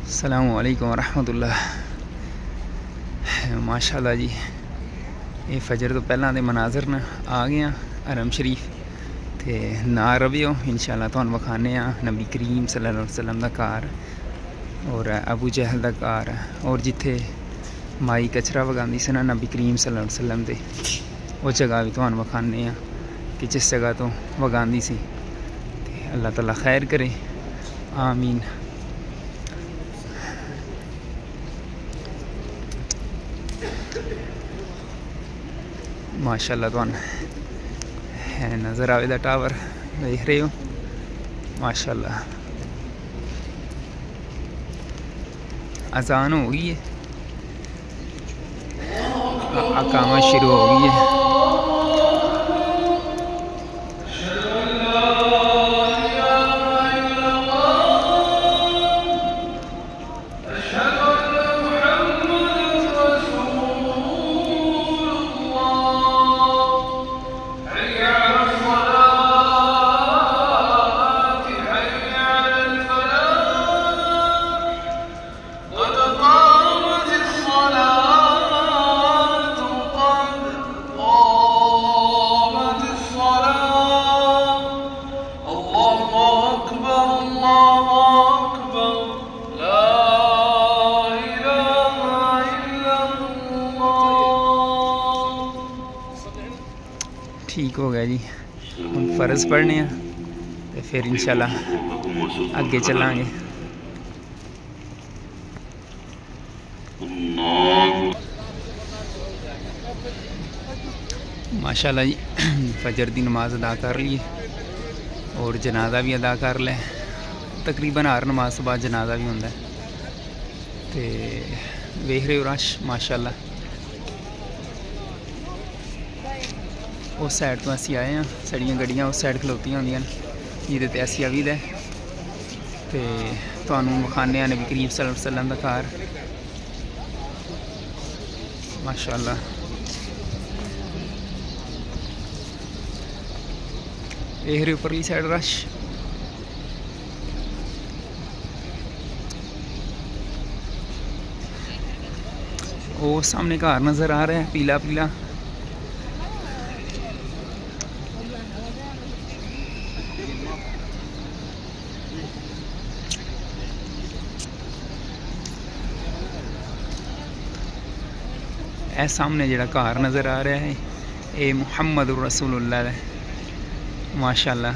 अस्सलामु अलैकुम रहमतुल्लाह। माशाअल्लाह जी, ये फजर तो पहला दे मनाजर न आ गए हरम शरीफ ते ना रवियो इंशाअल्लाह तुहानू विखाने नबी करीम सल्लल्लाहु अलैहि वसल्लम दा घर और अबू जहल दा घर और जिथे माई कचरा वगांदी सी ना नबी करीम सल्लल्लाहु अलैहि वसल्लम दे वो जगह भी तुहानू विखाने कि जिस जगह तो वगांदी सी। अल्लाह ताला खैर करे, आमीन। माशाअल्लाह तुहानू नज़र आवेगा टावर देख रहे हो। माशाअल्लाह अजान हो गई है, अकामत शुरू हो गई है। ठीक हो गया जी, हम फ़र्ज़ पढ़ने तो फिर इंशाल्लाह अगे चलांगे। माशाल्लाह जी, फजर की नमाज अदा कर ली और जनाजा भी अदा कर लिया। तकरीबन हर नमाज तो बाद जनाजा भी होंदा है ते वेख रहे हो रश माशाल्लाह। उस साइड तो असी आए हैं, साड़ियाँ गड्डियाँ उस साइड खलोतियाँ होंदियां जिहदे ते असी अभी दे ते तुहानू विखाने नबी करीम सल्लल्लाहु अलैहि वसल्लम दा घर। माशाअल्लाह देख रहे उपरली साइड रश। वो सामने घर नज़र आ रहा है पीला पीला। ए सामने जिहड़ा घर नज़र आ रहा है ये मुहम्मद रसूलुल्लाह है। माशाअल्लाह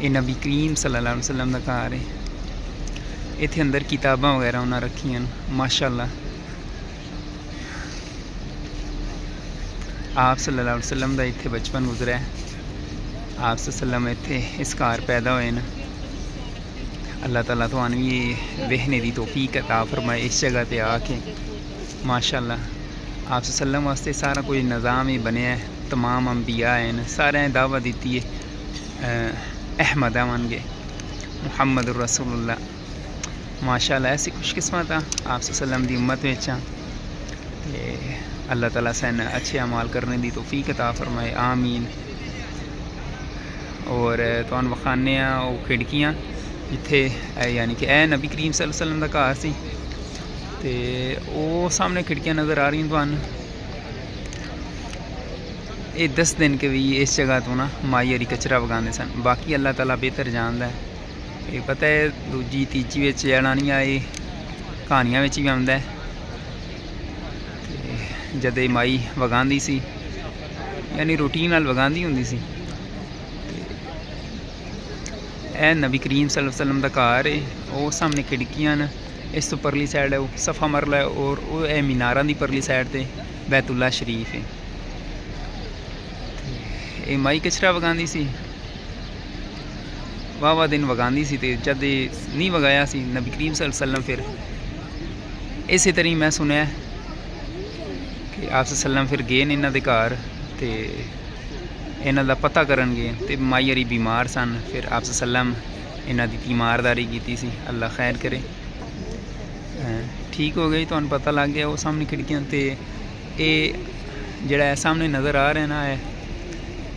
ये नबी करीम सल्लल्लाहु अलैहि वसल्लम दा घर है। इत्थे अंदर किताबां वगैरह उन्हें रखियां माशाअल्लाह। आप सल्लल्लाहु अलैहि वसल्लम दा इत्थे बचपन गुजरा है। आप सल्लम इत्थे इस घर पैदा हुए न। अल्लाह ताला तुहानू ये वेखने दी तौफीक अता फरमाए इस जगह ते आके। माशाअल्लाह आप सल्लम वास्ते सारा कोई निज़ाम ही बनया है। तमाम अंबिया हैं, सारे दावा दी है अहमद बन गए मुहम्मद रसूलुल्लाह। माशाअल्लाह ऐसी खुशकिस्मत आप सल्लम दी उम्मत में। अल्लाह ताला सन अच्छे अमाल करने की तौफीक अता फरमाए, आमीन। और तुहानू विखाने वो खिड़कियाँ जिथे यानी कि ए नबी करीम सल्लल्लाहु अलैहि वसल्लम दा घर सी ते वो सामने खिड़कियाँ नज़र आ रही तुहानू। ये 10 दिन के भी इस जगह तो ना माई हरी कचरा वगाते सन। बाकी अल्लाह ताला बेहतर जानता है। ये पता है दूजी तीजी में जाना नहीं आए कहानियां भी आंदा है। जद माई वगांदी सी यानी रूटीन नाल वगांदी हुंदी सी। ए नबी करीम सल्लल्लाहु अलैहि वसल्लम दा घर है। वो सामने खिड़कियां न, इस तो परली साइड है वो सफ़ा मरला है और वो मीनारा की परली साइड ते बैतुल्ला शरीफ है। ये माई कचरा वगांदी सी, वाह दिन वगांदी सी ते जब नहीं वगाया सी नबी करीम सल्लल्लाहु अलैहि वसल्लम फिर इस तरह मैं सुनया कि आप सल्लम फिर गए इन्हां दे घर ते इन्हां दा पता करन गए ते माई हरी बीमार सन। फिर आप सल्लम इन्हां दी तीमारदारी की सी। अल्लाह खैर करे, ठीक हो गई। तुहानू पता लग गया वो सामने खिड़कियां ते ये जिहड़ा सामने नज़र आ रहा ना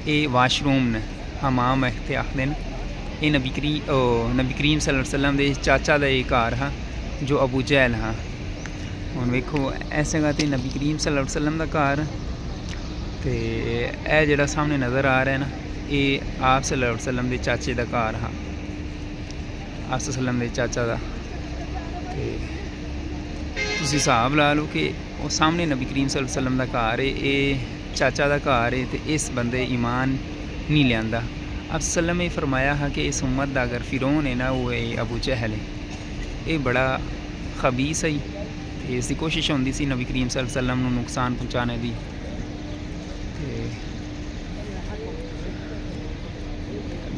ये वाशरूम ने हमाम है ते आखदे न। ये नबी करीम सल्लल्लाहु अलैहि वसल्लम दे चाचा दा घर हा जो अबू जहल हाँ। हुण वेखो इस जगह ते नबी करीम सल्लल्लाहु अलैहि वसल्लम दा घर ते यह जिहड़ा सामने नज़र आ रहा है ना, ये आप सल्लल्लाहु अलैहि वसल्लम दे चाचे दा घर हाँ। आप सल्लम दे चाचा दा ते तुसीं हिसाब ला लो कि वो सामने नबी करीम सल्लल्लाहु अलैहि वसल्लम दा घर है, ये चाचा दा घर है, तो इस बंदे ईमान नहीं लियांदा। अब सल्लम ने फरमाया है कि इस उम्मत का अगर फिरौन है ना, वो है अबू जहल है, ये बड़ा खबीस है। इसकी कोशिश होंदी सी नबी करीम सल्लल्लाहु अलैहि वसल्लम नूं नुकसान पहुँचाने की।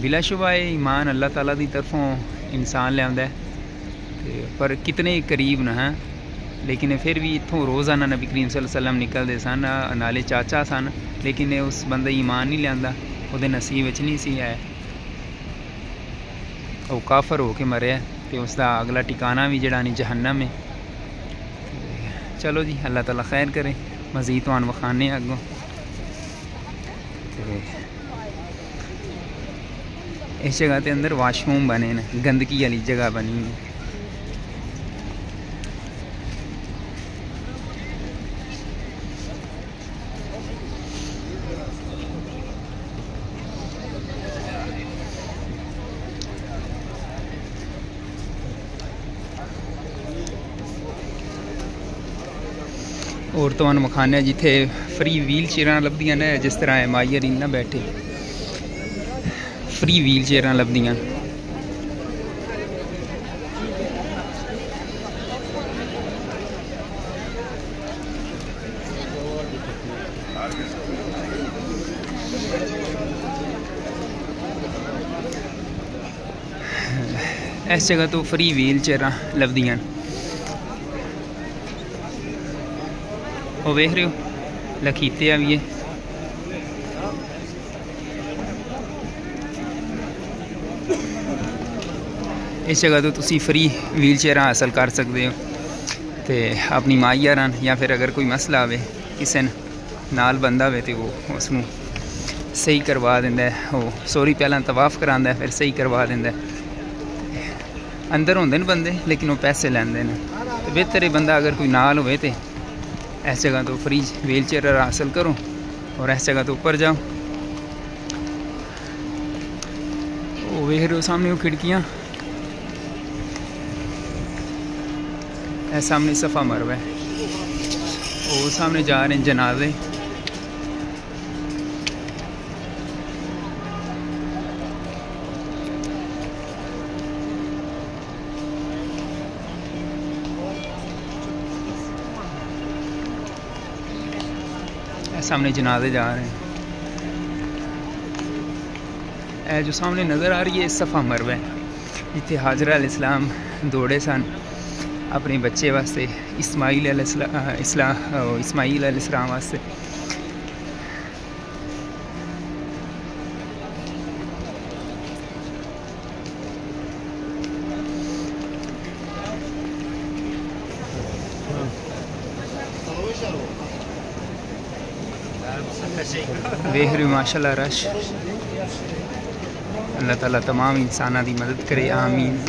बिलाशुबा ईमान अल्लाह ताला की तरफों इंसान लियांदा है, पर कितने करीब न हैं, लेकिन फिर भी इत्थों रोज़ाना नबी करीम सल्लल्लाहु अलैहि वसल्लम निकलते सन, नाले चाचा सन, लेकिन उस बंदे ईमान नहीं लियांदा, उहदे नसीब विच नहीं सी आया, वो काफर होके मरिया, तो उसका अगला ठिकाना भी जिहड़ा नहीं जहन्नम है। चलो जी, अल्लाह ताला खैर करे। मज़ीद तुहानूं वखाने अगों। इस जगह के अंदर वाशरूम बने न, गंदगी वाली जगह बनी है। और तो मखाने जिथे फ्री व्हील चेयर लभदियां ने, जिस तरह माइया रीना बैठे फ्री व्हील चेयर लभदियां। इस जगह तो फ्री व्हील चेयर लभदियां। वो वेख रहे हो लखीते भी है। इस जगह तो तुसी फ्री व्हील चेयर हासिल कर सकते हो, तो अपनी माइया रन या फिर अगर कोई मसला आवे किसी नाल बंदा हो तो वो उसनों सही करवा देंदा है। वो सॉरी पहला तवाफ करांदा है, फिर सही करवा देंदा है। अंदर होंदे न बंदे, लेकिन वो पैसे लैंदे न, तो बेहतर है बंदा अगर कोई नाल होवे तो इस जगह तो फ्री व्हील चेयर हासिल करो और इस जगह तो ऊपर जाओ। वो वेख रहे हो सामने वो खिड़कियाँ, सामने सफ़ा मरवा है, वो सामने जा रहे हैं जनाजे। सामने जनाजे जा रहे हैं। जो सामने नज़र आ रही है सफ़ा मरवा है, जिथे हाजरा अलैहिस्सलाम दौड़े सन अपने बच्चे वास्ते, इस्माइल अलैहिस्सलाम वास्ते। वेख रहे हो माशाल्लाह रश। अल्लाह ताला तमाम इंसाना की मदद करे, आमीन।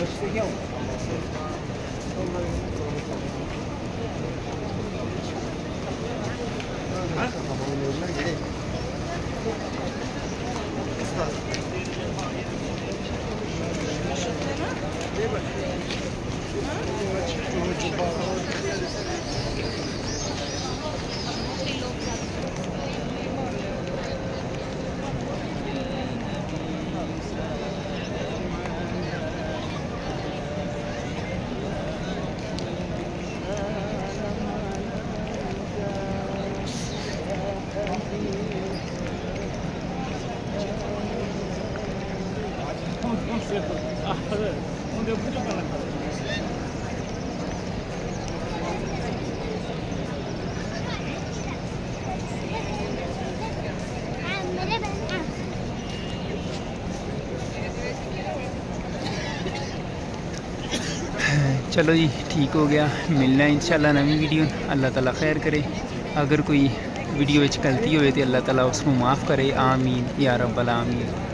चलो जी ठीक हो गया, मिलना है इंशाल्लाह नवी वीडियो। अल्लाह ताला खैर करे। अगर कोई वीडियो विच गलती होए तो अल्लाह ताला उसको माफ़ करे, आमीन या रब्बल आमीन।